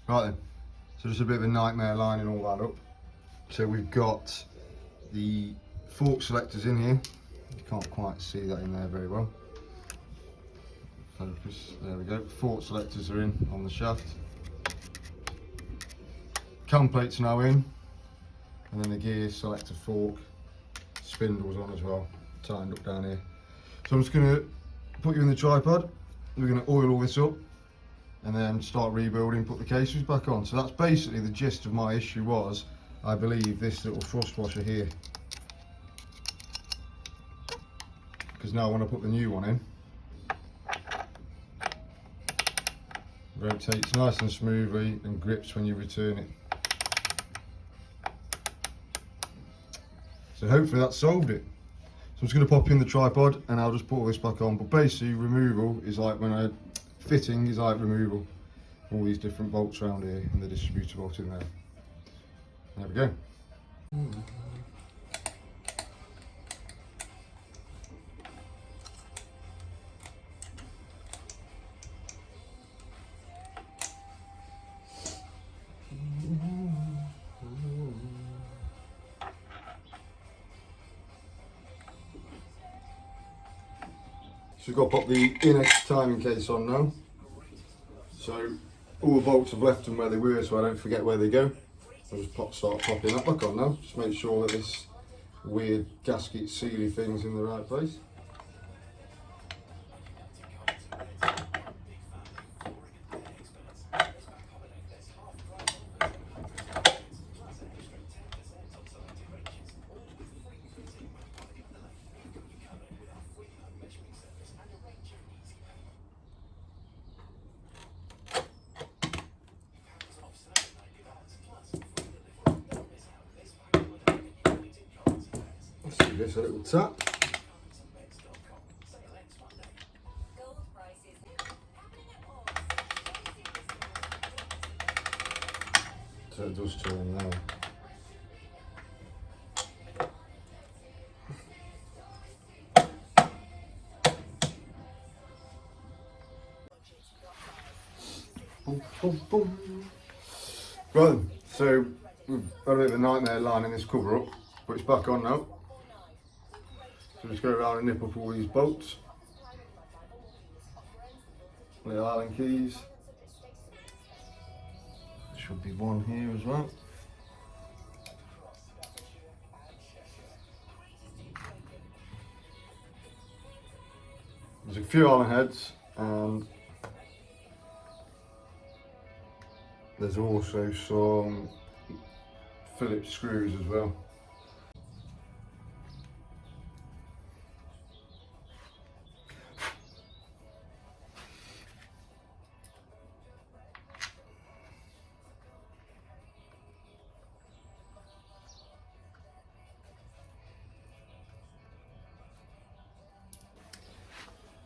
Right then, so just a bit of a nightmare lining all that up. So we've got the fork selectors in here. You can't quite see that in there very well. Focus, there we go. Fork selectors are in on the shaft. Cam plates now in, and then the gear selector fork spindles on as well, tightened up down here. So I'm just going to put you in the tripod. We're going to oil all this up and then start rebuilding, put the cases back on. So that's basically the gist of my issue was, I believe, this little thrust washer here. Because now when I put the new one in, it rotates nice and smoothly and grips when you return it. So hopefully that solved it. So I'm just going to pop in the tripod and I'll just put all this back on. But basically removal is like fitting is like removal. All these different bolts around here and the distributor bolt in there. There we go. So we've got to pop the inner timing case on now. So all the bolts have left them where they were, so I don't forget where they go. I'll just start popping that back on now. Just make sure that this weird gasket sealy thing's in the right place. Let's give this a little tap. So it does turn now. Boom, boom, boom. Right, so we've got a bit of a nightmare lining this cover up, but it's back on now. So just go around and nip up all these bolts. Little Allen keys. Should be one here as well. There's a few Allen heads and there's also some Phillips screws as well.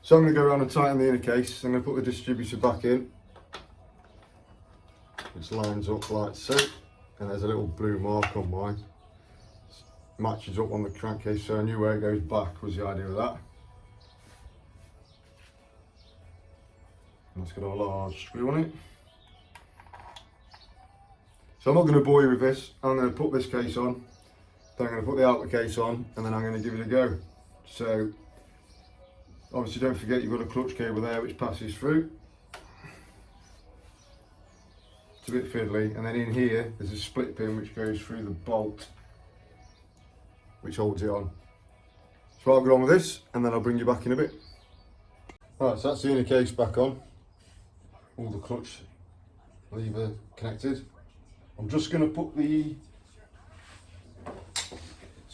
So I'm going to go around and tighten the inner case. I'm going to put the distributor back in clearance lines up like so, and there's a little blue mark on mine. Matches up on the crankcase, so I knew where it goes back was the idea of that. And it's got a large screw on it. So I'm not going to bore you with this. I'm going to put this case on, then I'm going to put the outer case on, and then I'm going to give it a go. So obviously don't forget you've got a clutch cable there which passes through. It's a bit fiddly, and then in here there's a split pin which goes through the bolt which holds it on. So I'll go on with this and then I'll bring you back in a bit. Right, so that's the inner case back on. All the clutch lever connected. I'm just going to put the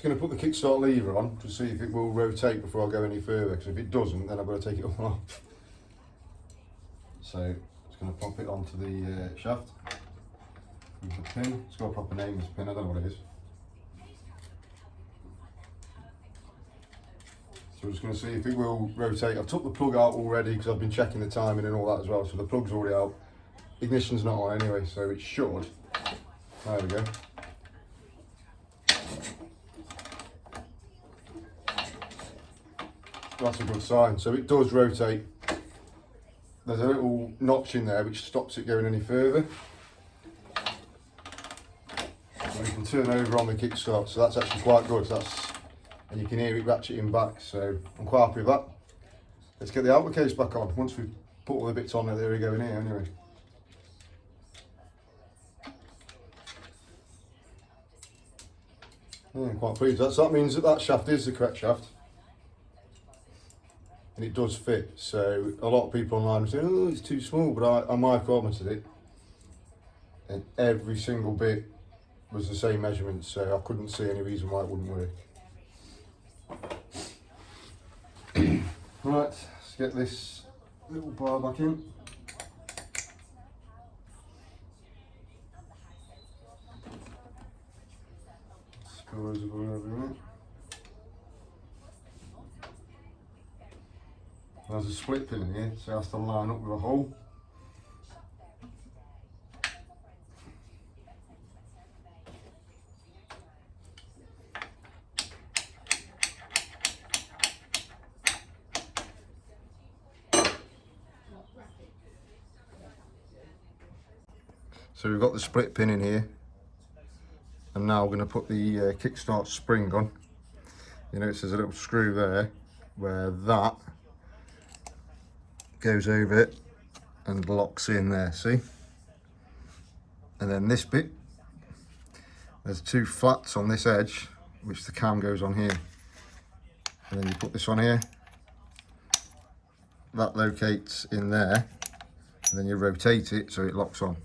kickstart lever on to see if it will rotate before I go any further, because if it doesn't then I've got to take it all off. So just going to pop it onto the shaft with the pin. It's got a proper name, this pin, I don't know what it is. So we're just going to see if it will rotate. I've took the plug out already because I've been checking the timing and all that as well, so the plug's already out. Ignition's not on anyway, so it should. There we go. That's a good sign. So it does rotate. There's a little notch in there which stops it going any further. And you can turn over on the kickstart, so that's actually quite good. And you can hear it ratcheting back, so I'm quite happy with that. Let's get the outer case back on. Once we've put all the bits on there we go in here anyway. Yeah, I'm quite pleased. So that means that shaft is the correct shaft. And it does fit. So a lot of people online are saying, oh, it's too small, but I micrometered it. And every single bit was the same measurement, so I couldn't see any reason why it wouldn't work. Right, let's get this little bar back in. Screws everywhere. There's a split pin in here, so it has to line up with a hole. So we've got the split pin in here, and now we're going to put the kickstart spring on. You notice there's a little screw there where that goes over it and locks in there, see? And then this bit, there's two flats on this edge which the cam goes on here, and then you put this on here, that locates in there, and then you rotate it so it locks on.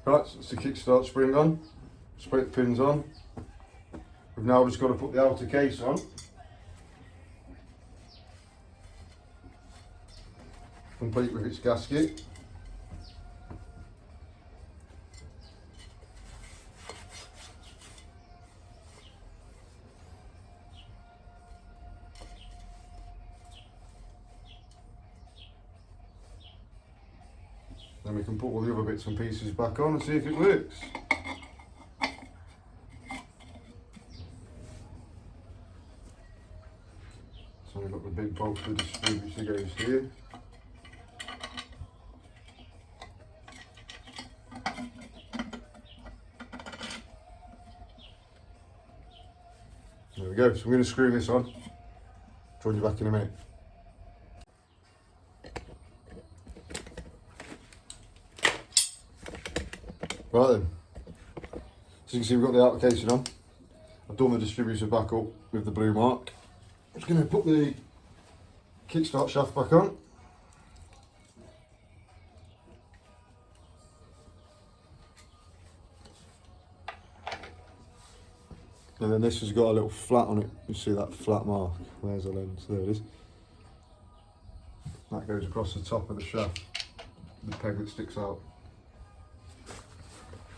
Right, so it's the kickstart spring on, split pins on. We've now just got to put the outer case on. Complete with its gasket. Then we can put all the other bits and pieces back on and see if it works. So we've got the big bolt for the distributor goes here. There we go, so I'm going to screw this on. Join you back in a minute. Right then, so you can see we've got the outer casing on. I've done the distributor back up with the blue mark. I'm just going to put the kickstart shaft back on. And then this has got a little flat on it. You see that flat mark? There's the lens, there it is. That goes across the top of the shaft, the peg that sticks out.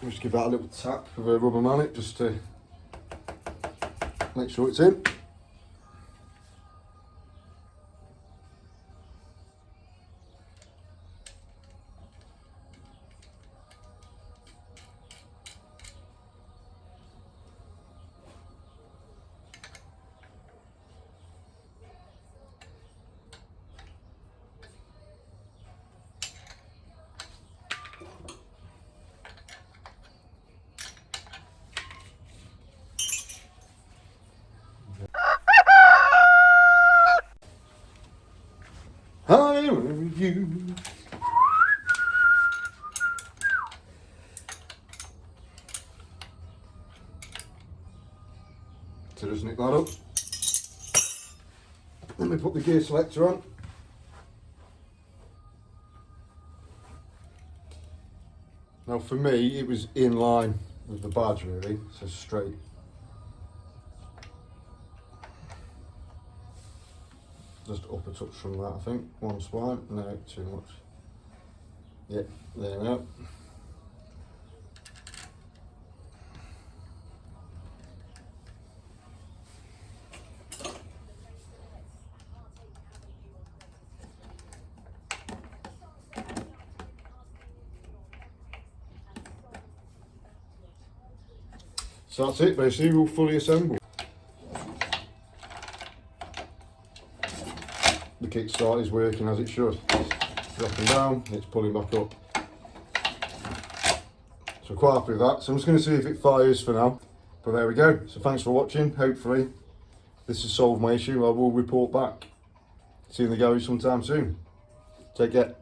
Just give that a little tap with a rubber mallet just to make sure it's in. I love you. So just nick that up. Then we put the gear selector on. Now for me it was in line with the badge really, so straight. Just up a touch from that I think, one spline, no too much. Yep, there we go. So that's it basically, we'll fully assemble. The kickstart is working as it should. It's dropping down, it's pulling back up. So I'm quite happy with that. So I'm just going to see if it fires for now. But there we go. So thanks for watching. Hopefully this has solved my issue. I will report back. See you in the garage sometime soon. Take care.